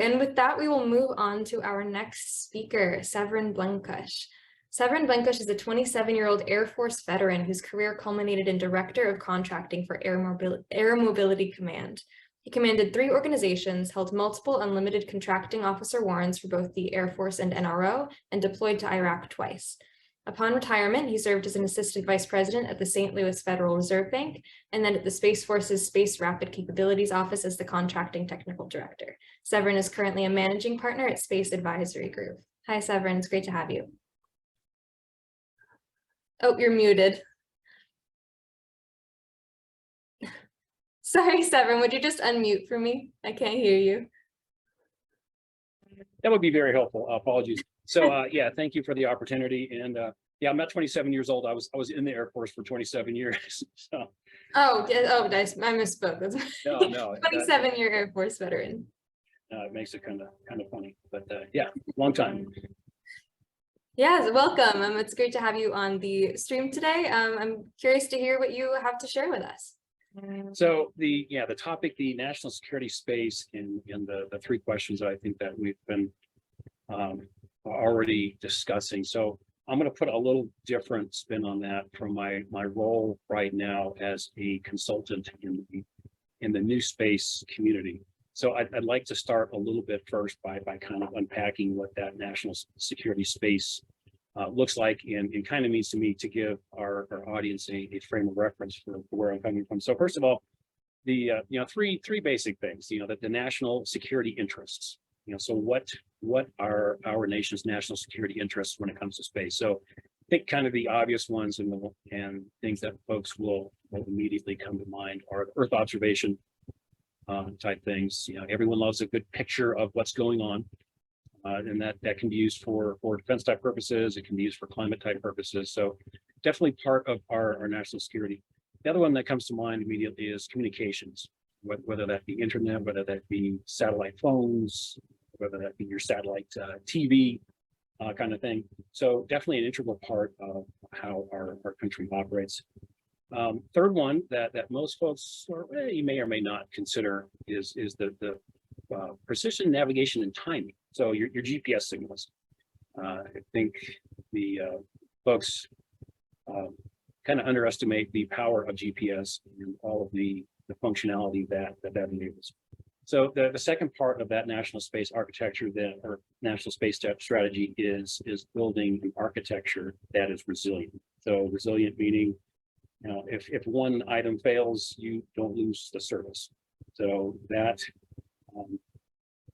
And with that, we will move on to our next speaker, Severin Blenkush. Severin Blenkush is a 27-year-old Air Force veteran whose career culminated in Director of Contracting for Air Mobility Command. He commanded 3 organizations, held multiple unlimited contracting officer warrants for both the Air Force and NRO, and deployed to Iraq twice. Upon retirement, he served as an assistant vice president at the St. Louis Federal Reserve Bank, and then at the Space Force's Space Rapid Capabilities Office as the contracting technical director. Severin is currently a managing partner at Space Advisory Group. Hi, Severin, it's great to have you. Oh, you're muted. Sorry, Severin, would you just unmute for me? I can't hear you. That would be very helpful. Apologies. So yeah, thank you for the opportunity. And yeah, I'm not 27 years old. I was in the Air Force for 27 years. So. Oh, nice. I misspoke. No, 27-year Air Force veteran. It makes it kind of funny, but yeah, long time. Yes, welcome. It's great to have you on the stream today. I'm curious to hear what you have to share with us. So the topic, the national security space, and the 3 questions I think that we've been already discussing. So I'm going to put a little different spin on that from my role right now as a consultant in the new space community. So I'd like to start a little bit first by kind of unpacking what that national security space looks like, and kind of means to me, to give our audience a frame of reference for where I'm coming from. So first of all, the three basic things, that the national security interests. So what are our nation's national security interests when it comes to space? So I think kind of the obvious ones and things that folks will immediately come to mind are Earth observation type things. Everyone loves a good picture of what's going on. And that can be used for defense type purposes. It can be used for climate type purposes. So definitely part of our national security. The other one that comes to mind immediately is communications, whether that be internet, whether that be satellite phones, whether that be your satellite TV kind of thing. So definitely an integral part of how our country operates. Third one that most folks, or you may or may not consider, is the precision navigation and timing. So your GPS signals. I think the folks kind of underestimate the power of GPS and all of the functionality that enables. So the second part of that national space architecture, or national space strategy, is building an architecture that is resilient. So resilient meaning, if one item fails, you don't lose the service. So that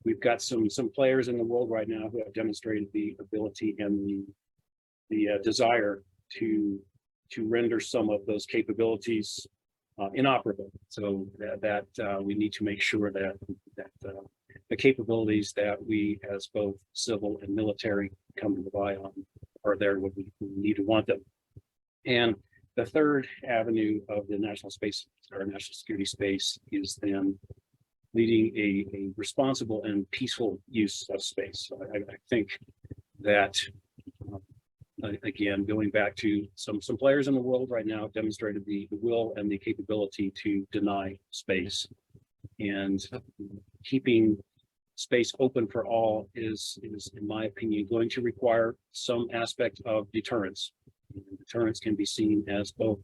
we've got some players in the world right now who have demonstrated the ability and the desire to render some of those capabilities inoperable. So that we need to make sure that the capabilities that we, as both civil and military, come to rely on are there when we need to want them. And the third avenue of the national space, or national security space, is then leading a responsible and peaceful use of space. So I think that, again, going back to some players in the world right now have demonstrated the will and the capability to deny space, and keeping space open for all is, in my opinion, going to require some aspect of deterrence. Deterrence can be seen as both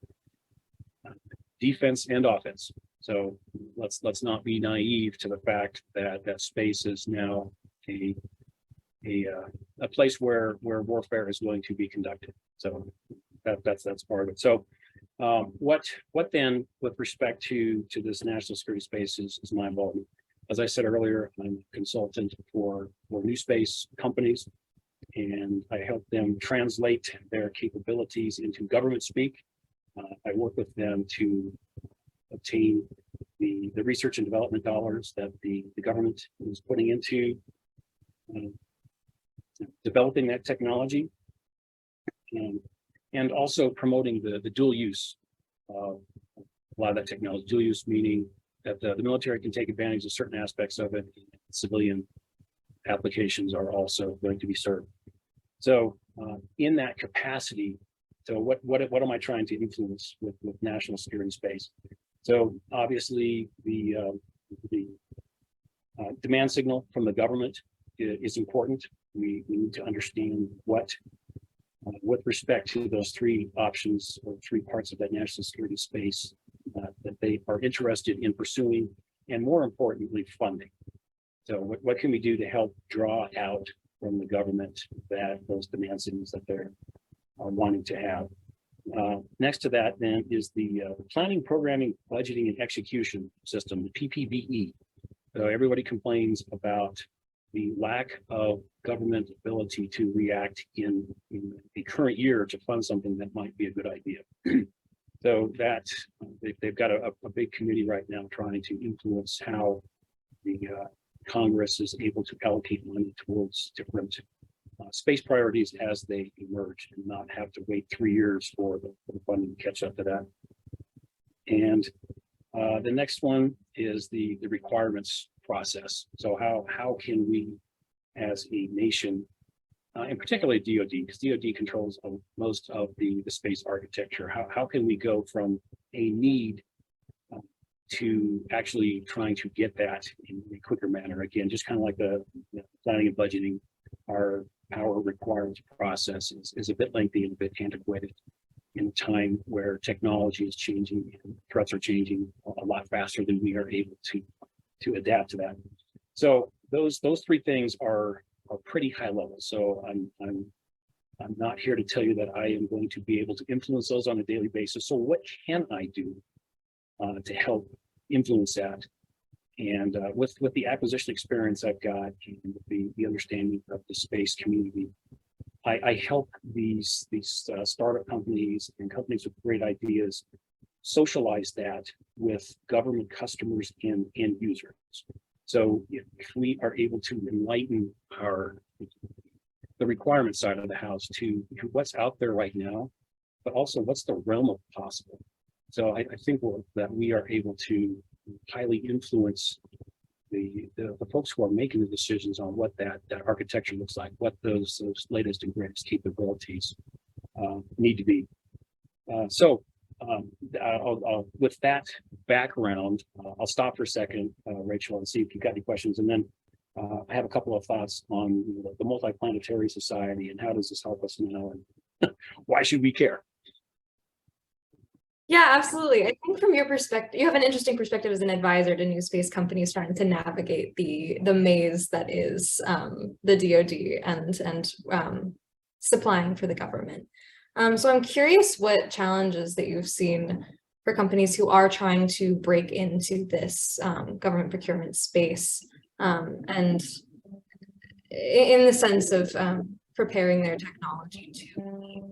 defense and offense. So let's not be naive to the fact that space is now a place where warfare is going to be conducted. So that's part of it. So what then, with respect to this national security space, is my involvement? As I said earlier, I'm a consultant for new space companies, and I help them translate their capabilities into government speak. I work with them to obtain the research and development dollars that the government is putting into developing that technology, and also promoting the dual use of a lot of that technology. Dual use meaning that the military can take advantage of certain aspects of it. Civilian applications are also going to be served. So in that capacity, so what am I trying to influence with national security space? So obviously the Demand signal from the government is important. We need to understand what, with respect to those three options or three parts of that national security space that they are interested in pursuing, and more importantly, funding. So what can we do to help draw out from the government that those demand signals that they're wanting to have? Next to that then is the planning, programming, budgeting, and execution system, the PPBE. So everybody complains about the lack of government ability to react in the current year to fund something that might be a good idea. So that they've got a big committee right now trying to influence how the Congress is able to allocate money towards different space priorities as they emerge, and not have to wait 3 years for the funding to catch up to that. And the next one is the requirements process. So how can we, as a nation, and particularly DoD, because DoD controls most of the space architecture, how can we go from a need to actually trying to get that in a quicker manner? Again, just kind of like the planning and budgeting, our requirements process is a bit lengthy and a bit antiquated in a time where technology is changing and threats are changing a lot faster than we are able to adapt to that. So those three things are pretty high level. So I'm not here to tell you that I am going to be able to influence those on a daily basis. So what can I do to help influence that? And with the acquisition experience I've got and the understanding of the space community, I help these startup companies and companies with great ideas socialize that with government customers and end users. So if we are able to enlighten the requirement side of the house to what's out there right now, but also what's the realm of possible. So I think that we are able to highly influence the folks who are making the decisions on what that architecture looks like, what those latest and greatest capabilities need to be. With that background, I'll stop for a second, Rachel, and see if you've got any questions. And then I have a couple of thoughts on the multiplanetary society and how does this help us now, and why should we care? Yeah, absolutely. I think from your perspective, you have an interesting perspective as an advisor to new space companies trying to navigate the maze that is the DoD and supplying for the government. So I'm curious what challenges that you've seen for companies who are trying to break into this government procurement space, and in the sense of preparing their technology to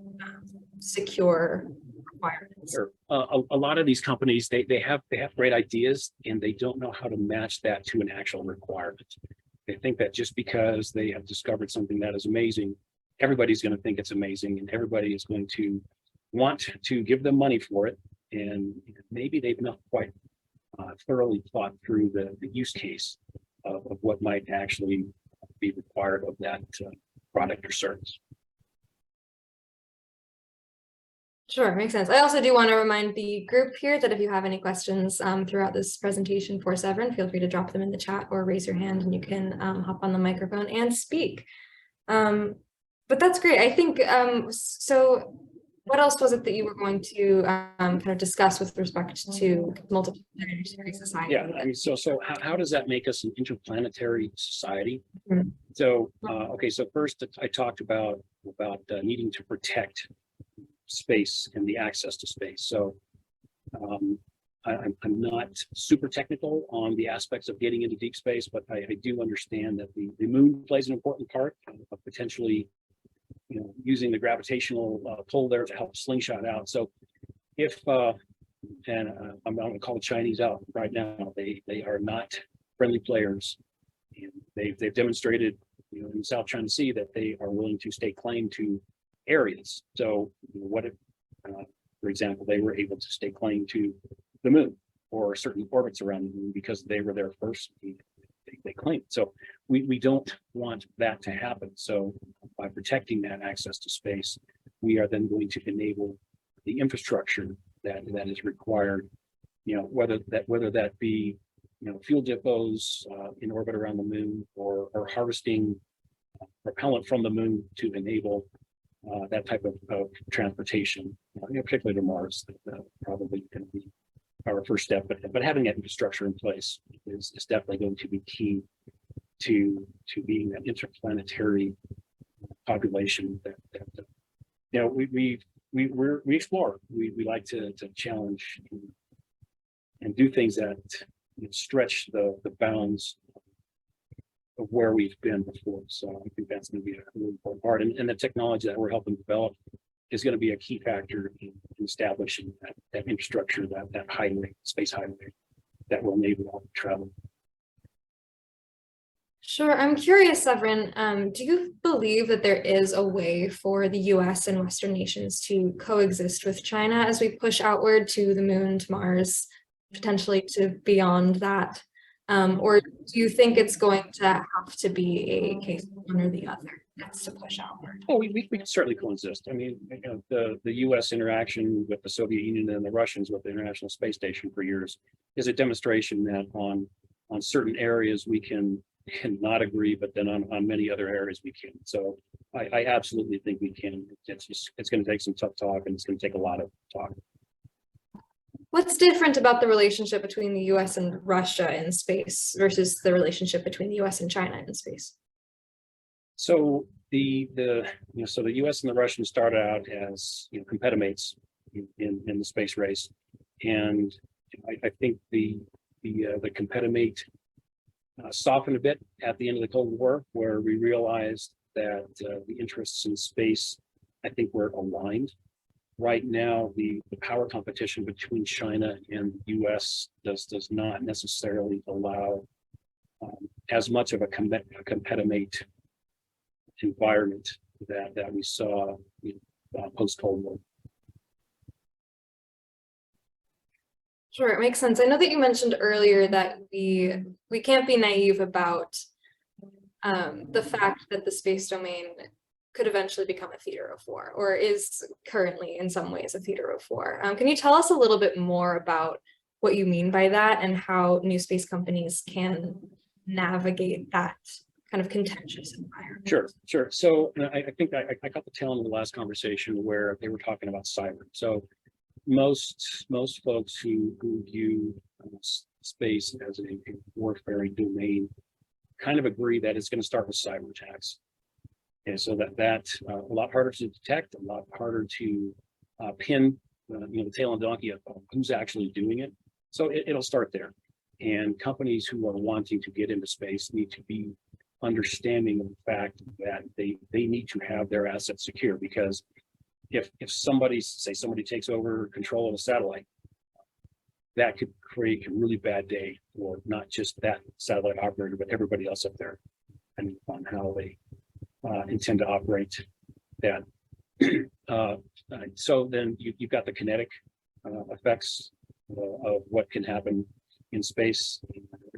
secure requirements. Sure. A lot of these companies, they have great ideas and they don't know how to match that to an actual requirement. They think that just because they have discovered something that is amazing, everybody's going to think it's amazing and everybody is going to want to give them money for it. And maybe they've not quite thoroughly thought through the use case of what might actually be required of that product or service. Sure, makes sense. I also do want to remind the group here that if you have any questions throughout this presentation for Severin, feel free to drop them in the chat or raise your hand and you can hop on the microphone and speak. But that's great. I think, so what else was it that you were going to kind of discuss with respect to multiplanetary society? Yeah, I mean, so how does that make us an interplanetary society? Mm-hmm. So, okay, so first I talked about needing to protect space and the access to space. So I'm not super technical on the aspects of getting into deep space, but I do understand that the moon plays an important part of potentially, using the gravitational pull there to help slingshot out. So if and I'm going to call the Chinese out right now, they are not friendly players, and they've demonstrated, in South China Sea that they are willing to stake claim to areas. So what if, for example, they were able to stake claim to the moon or certain orbits around the moon because they were there first? They claim. So we don't want that to happen. So by protecting that access to space, we are then going to enable the infrastructure that is required. Whether that be fuel depots in orbit around the moon, or harvesting propellant from the moon to enable that type of transportation, particularly to Mars. Probably going to be our first step, but having that infrastructure in place is definitely going to be key to being that interplanetary population that we explore. We like to challenge and do things that stretch the bounds of where we've been before. So I think that's going to be a really important part. And the technology that we're helping develop is going to be a key factor in establishing that infrastructure, that highway, space highway that will enable all the travel. Sure. I'm curious, Severin, do you believe that there is a way for the US and Western nations to coexist with China as we push outward to the moon, to Mars, potentially to beyond that? Or do you think it's going to have to be a case of one or the other that's to push outward? Oh, we can certainly coexist. I mean, the US interaction with the Soviet Union and the Russians with the International Space Station for years is a demonstration that on certain areas we can not agree, but then on many other areas we can. So I absolutely think we can. It's going to take some tough talk, and it's going to take a lot of talk. What's different about the relationship between the US and Russia in space versus the relationship between the US and China in space? So the US and the Russians started out as competimates in the space race, and I think the competitive softened a bit at the end of the Cold War, where we realized that the interests in space, I think, were aligned. Right now, the power competition between China and the US does not necessarily allow as much of a competitive environment that we saw post-Cold War. Sure, it makes sense. I know that you mentioned earlier that we can't be naive about the fact that the space domain could eventually become a theater of war, or is currently in some ways a theater of war. Can you tell us a little bit more about what you mean by that and how new space companies can navigate that kind of contentious environment? Sure. So I think I got the tail end of the last conversation where they were talking about cyber. So most folks who view space as a warfaring domain kind of agree that it's going to start with cyber attacks. And so that's a lot harder to detect, a lot harder to pin the tail on donkey of who's actually doing it. So it'll start there. And companies who are wanting to get into space need to be understanding of the fact that they need to have their assets secure, because if somebody takes over control of a satellite, that could create a really bad day for not just that satellite operator, but everybody else up there, depending on how they intend to operate that. So then you've got the kinetic effects of what can happen in space.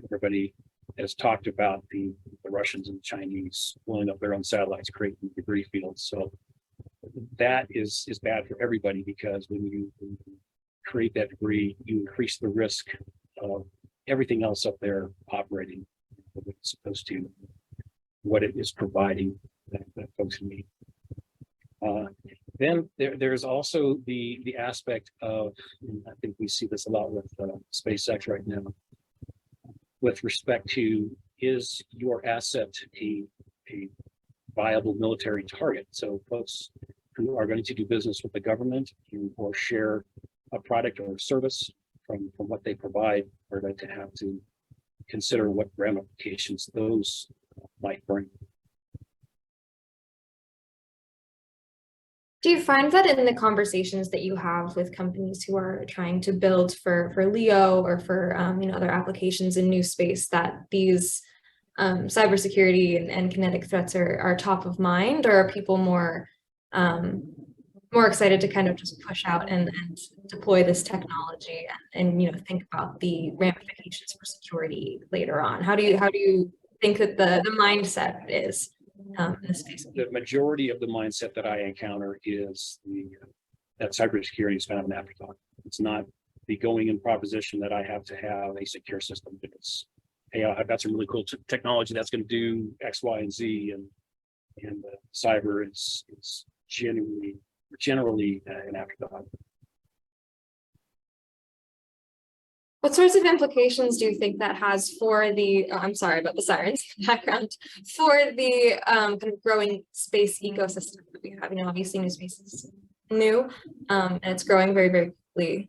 Everybody has talked about the Russians and the Chinese blowing up their own satellites, creating debris fields. So that is bad for everybody, because when you create that debris, you increase the risk of everything else up there operating as opposed to what it is providing that folks need. Then there's also the aspect of, and I think we see this a lot with SpaceX right now, with respect to, is your asset a viable military target? So folks who are going to do business with the government or share a product or a service from what they provide are going to have to consider what ramifications those might bring. Do you find that in the conversations that you have with companies who are trying to build for LEO or for other applications in new space, that these cybersecurity and kinetic threats are top of mind, or are people more excited to kind of just push out and deploy this technology and think about the ramifications for security later on? How do you think that the mindset is in this space? The majority of the mindset that I encounter is that cybersecurity is kind of an afterthought. It's not the going in proposition that I have to have a secure system. It's, hey, I've got some really cool technology that's going to do X, Y, and Z, and cyber is generally an afterthought. What sorts of implications do you think that has for the, I'm sorry about the sirens in the background, for the kind of growing space ecosystem that we have? You know, obviously new space is new, and it's growing very, very quickly.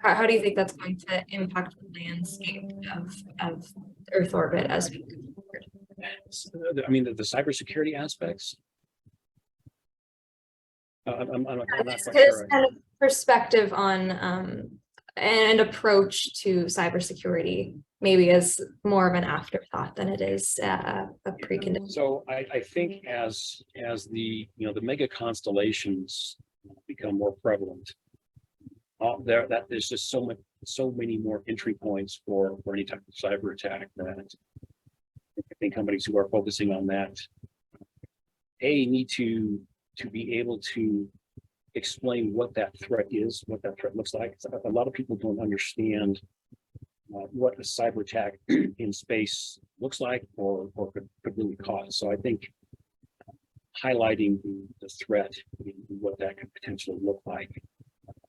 How do you think that's going to impact the landscape of Earth orbit as we move forward? I mean, the cybersecurity aspects. I'm not quite sure. Kind of perspective on and approach to cybersecurity, maybe as more of an afterthought than it is a precondition. So I think as the the mega constellations become more prevalent, there's just so many more entry points for any type of cyber attack that I think companies who are focusing on that need to be able to explain what that threat is, what that threat looks like. A lot of people don't understand what a cyber attack in space looks like or could really cause. So I think highlighting the threat and what that could potentially look like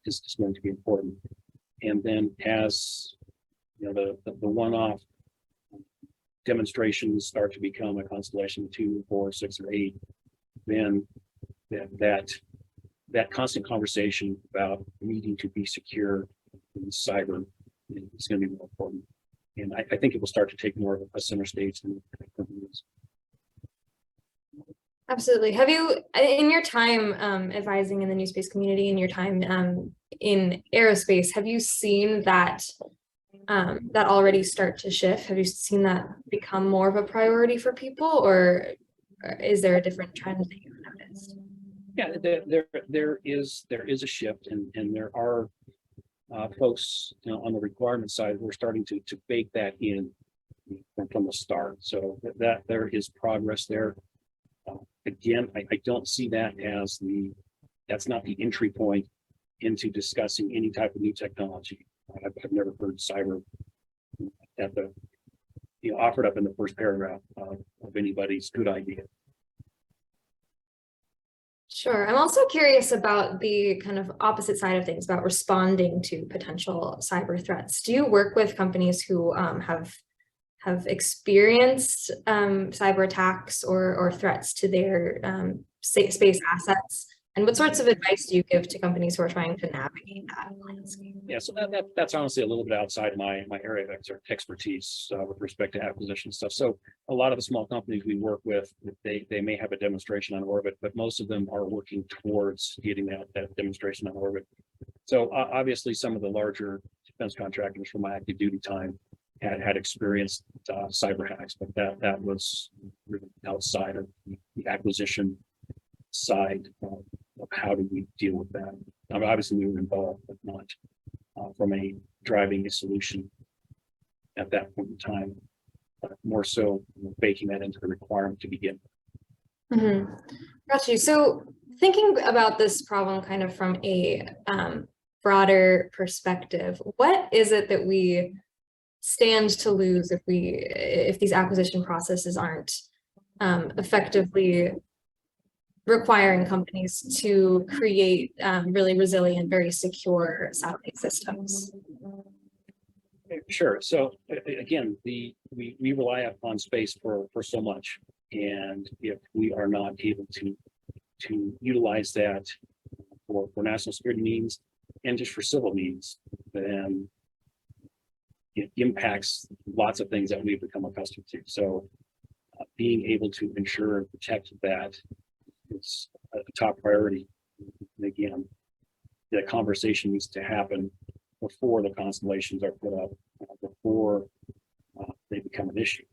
is going to be important. And then as the one-off demonstrations start to become a constellation 2, 4, 6, or 8, then that constant conversation about needing to be secure in cyber is going to be more important. And I think it will start to take more of a center stage than companies. Absolutely. Have you, in your time advising in the new space community, in your time in aerospace, have you seen that that already start to shift? Have you seen that become more of a priority for people, or is there a different trend that you've noticed? Yeah, there is a shift, and there are folks on the requirement side who are starting to bake that in from the start. So that there is progress there. Again, I don't see that as that's not the entry point into discussing any type of new technology. I've never heard cyber at the offered up in the first paragraph of anybody's good idea. Sure. I'm also curious about the kind of opposite side of things, about responding to potential cyber threats. Do you work with companies who have experienced cyber attacks or threats to their space assets? And what sorts of advice do you give to companies who are trying to navigate that landscape? Yeah, so that's honestly a little bit outside my area of expertise with respect to acquisition stuff. So a lot of the small companies we work with, they may have a demonstration on orbit, but most of them are working towards getting that demonstration on orbit. So obviously some of the larger defense contractors from my active duty time had experienced cyber hacks, but that was really outside of the acquisition side of how do we deal with that. I mean, obviously we were involved, but not from a driving a solution at that point in time, but more so baking that into the requirement to begin. Mm-hmm. Got you. So thinking about this problem kind of from a broader perspective, what is it that we stand to lose if these acquisition processes aren't effectively requiring companies to create really resilient, very secure satellite systems? Sure. So again, we rely upon space for so much, and if we are not able to utilize that for national security needs and just for civil needs, then it impacts lots of things that we've become accustomed to. So being able to ensure and protect that is a top priority. And again, the conversation needs to happen before the constellations are put up, before they become an issue.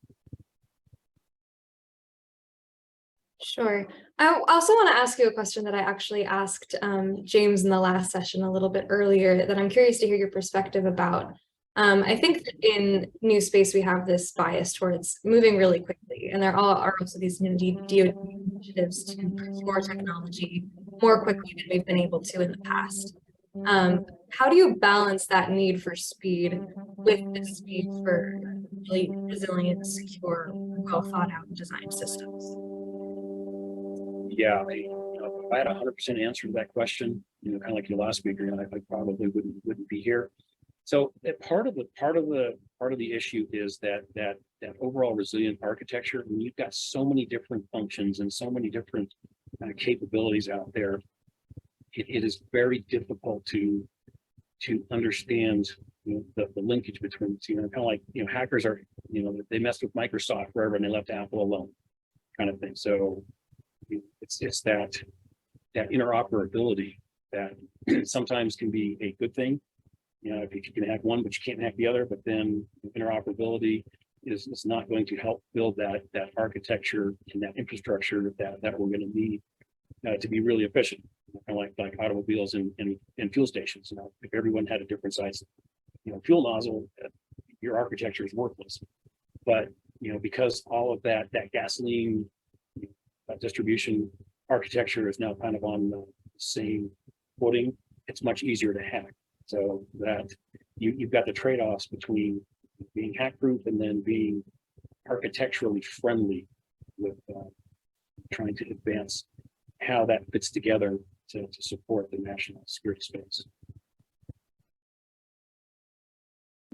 Sure. I also want to ask you a question that I actually asked James in the last session a little bit earlier that I'm curious to hear your perspective about. I think that in new space, we have this bias towards moving really quickly, and there are also these new DoD initiatives to procure technology more quickly than we've been able to in the past. how do you balance that need for speed with the speed for really resilient, secure, well thought out designed systems? Yeah, if I had 100% answer to that question, kind of like your last speaker, I probably wouldn't be here. So part of the issue is that overall resilient architecture. When you've got so many different functions and so many different capabilities out there, it is very difficult to understand the linkage between the two. Kind of like hackers are they messed with Microsoft forever and they left Apple alone, kind of thing. So it's that interoperability that sometimes can be a good thing. If you can hack one, but you can't hack the other, but then interoperability is not going to help build that architecture and that infrastructure that we're going to need to be really efficient. Kind of like automobiles and fuel stations. If everyone had a different size, fuel nozzle, your architecture is worthless. But because all of that gasoline distribution architecture is now kind of on the same footing, it's much easier to hack. So that you've got the trade-offs between being hack-proof and then being architecturally friendly with trying to advance how that fits together to support the national security space.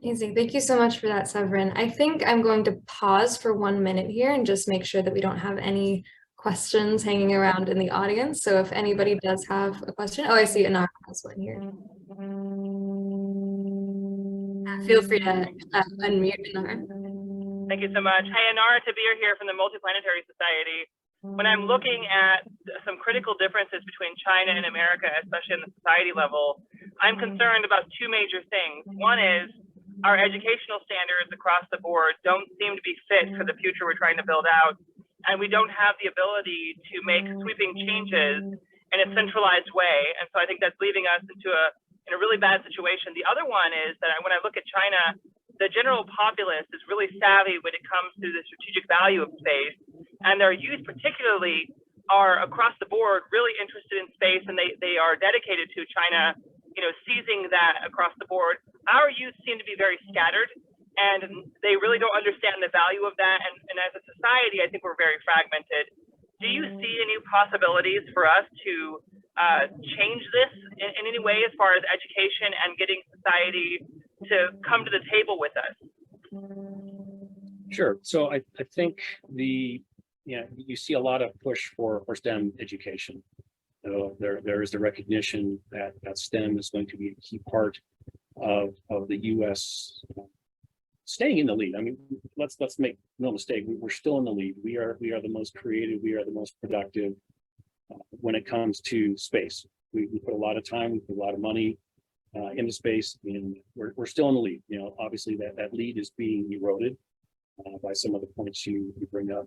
Amazing. Thank you so much for that, Severin. I think I'm going to pause for 1 minute here and just make sure that we don't have any questions hanging around in the audience. So if anybody does have a question, I see Anar has one here. Feel free to unmute, Anar. Thank you so much. Hey, Anar Tabir here from the Multiplanetary Society. When I'm looking at some critical differences between China and America, especially on the society level, I'm concerned about two major things. One is our educational standards across the board don't seem to be fit for the future we're trying to build out, and we don't have the ability to make sweeping changes in a centralized way. And so I think that's leaving us in a really bad situation. The other one is that when I look at China, the general populace is really savvy when it comes to the strategic value of space, and their youth particularly are across the board really interested in space, and they are dedicated to China, seizing that across the board. Our youth seem to be very scattered, and they really don't understand the value of that. And as a society, I think we're very fragmented. Do you see any possibilities for us to change this in any way as far as education and getting society to come to the table with us? Sure. So I think you see a lot of push for STEM education. So there is the recognition that STEM is going to be a key part of the U.S. Staying in the lead. I mean, let's make no mistake. We're still in the lead. We are the most creative. We are the most productive when it comes to space. We put a lot of time, we put a lot of money into space, and we're still in the lead. Obviously that lead is being eroded by some of the points you bring up.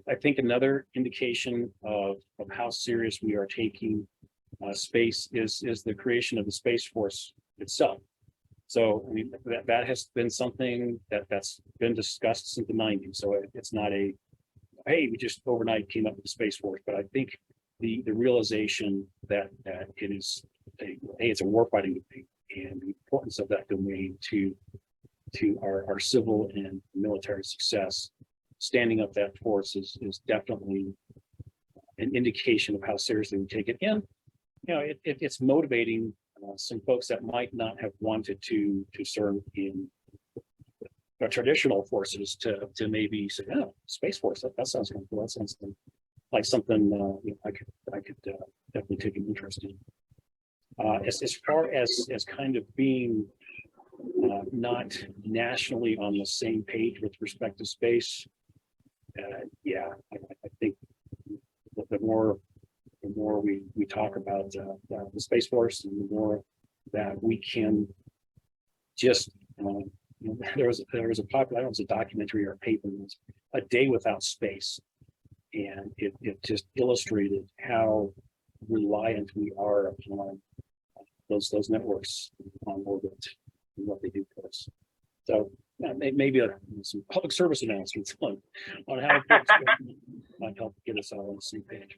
I think another indication of how serious we are taking space is the creation of the Space Force itself. So I mean that has been something that's been discussed since the 90s. So it's not hey, we just overnight came up with the Space Force, but I think the realization that it is it's a warfighting domain, and the importance of that domain to our civil and military success, standing up that force is definitely an indication of how seriously we take it. And it's motivating some folks that might not have wanted to serve in traditional forces to maybe say, oh, Space Force, that sounds kind of cool. That sounds like something I could definitely take an interest in. As far as kind of being not nationally on the same page with respect to space, I think the more we talk about the Space Force, and the more that we can just there was a popular, I don't know if it was a documentary or a paper, it was A Day Without Space, and it just illustrated how reliant we are upon those networks on orbit and what they do for us. So maybe some public service announcements on how might help get us all on the same page.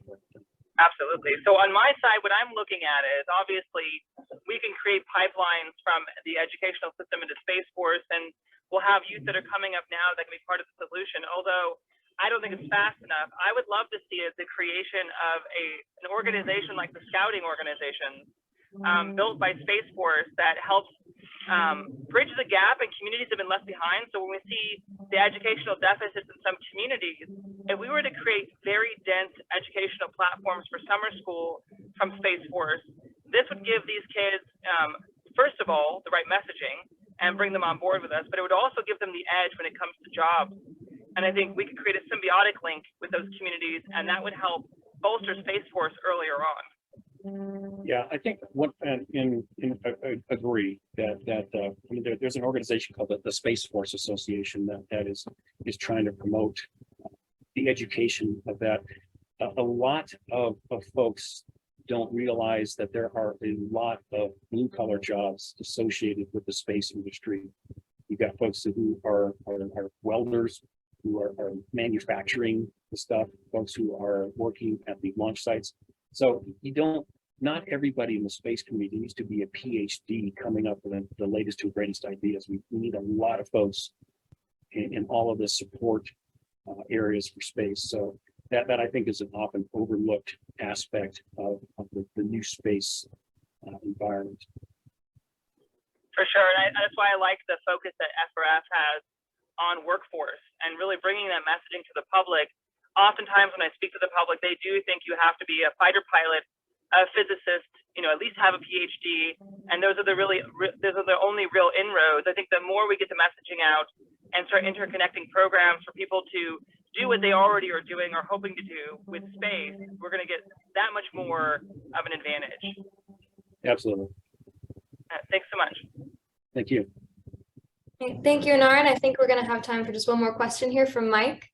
Absolutely. So on my side, what I'm looking at is obviously we can create pipelines from the educational system into Space Force, and we'll have youth that are coming up now that can be part of the solution. Although I don't think it's fast enough. I would love to see the creation of an organization like the Scouting organization built by Space Force that helps bridge the gap, and communities have been left behind. So when we see the educational deficits in some communities, if we were to create very dense educational platforms for summer school from Space Force, this would give these kids, first of all, the right messaging and bring them on board with us, but it would also give them the edge when it comes to jobs. And I think we could create a symbiotic link with those communities, and that would help bolster Space Force earlier on. Yeah, I think I agree that I mean, there's an organization called the Space Force Association that is trying to promote the education of that. A lot of folks don't realize that there are a lot of blue collar jobs associated with the space industry. You've got folks who are welders, who are manufacturing the stuff, folks who are working at the launch sites. So not everybody in the space community needs to be a PhD coming up with the latest and greatest ideas. We need a lot of folks in all of the support areas for space. So that I think is an often overlooked aspect of the new space environment. For sure, and that's why I like the focus that FRF has on workforce and really bringing that messaging to the public. Oftentimes when I speak to the public, they do think you have to be a fighter pilot, a physicist, at least have a PhD, and those are the only real inroads. I think the more we get the messaging out and start interconnecting programs for people to do what they already are doing or hoping to do with space, we're going to get that much more of an advantage. Absolutely. Thanks so much. Thank you. Thank you, Naren. I think we're going to have time for just one more question here from Mike.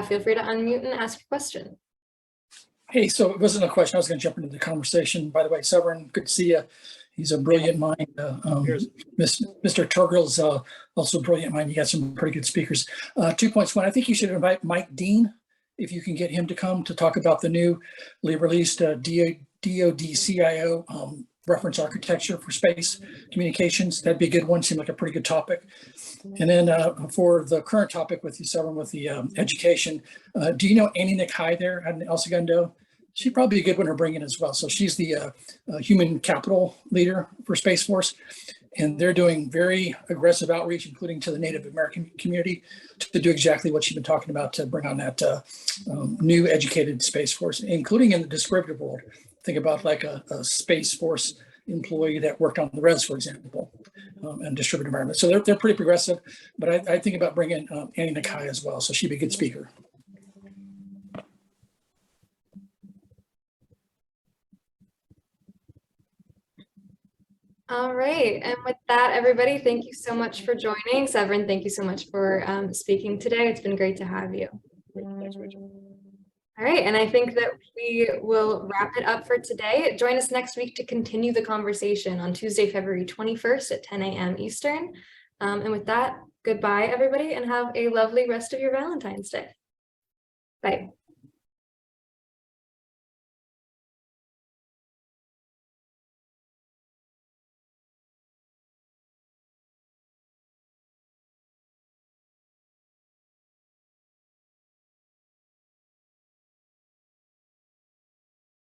Feel free to unmute and ask your question. Hey, so it wasn't a question. I was going to jump into the conversation. By the way, Severin, good to see you. He's a brilliant mind. Mr. Turgill's also a brilliant mind. You got some pretty good speakers. 2 points. One, I think you should invite Mike Dean, if you can get him to come to talk about the newly released DoD CIO reference architecture for space communications. That'd be a good one. Seemed like a pretty good topic. And then for the current topic with you, Severin, with the education, do you know Annie Nikai there at El Segundo? She'd probably be a good one to bring in as well. So she's the human capital leader for Space Force, and they're doing very aggressive outreach, including to the Native American community, to do exactly what you've been talking about, to bring on that new educated Space Force, including in the distributed world. Think about like a Space Force employee that worked on the res, for example, and distributed environment. So they're pretty progressive, but I think about bringing Annie Nikai as well. So she'd be a good speaker. All right, and with that, everybody, thank you so much for joining. Severin, thank you so much for speaking today. It's been great to have you. Thanks, Rachel. All right, and I think that we will wrap it up for today. Join us next week to continue the conversation on Tuesday, February 21st at 10 a.m. Eastern. And with that, goodbye, everybody, and have a lovely rest of your Valentine's Day. Bye.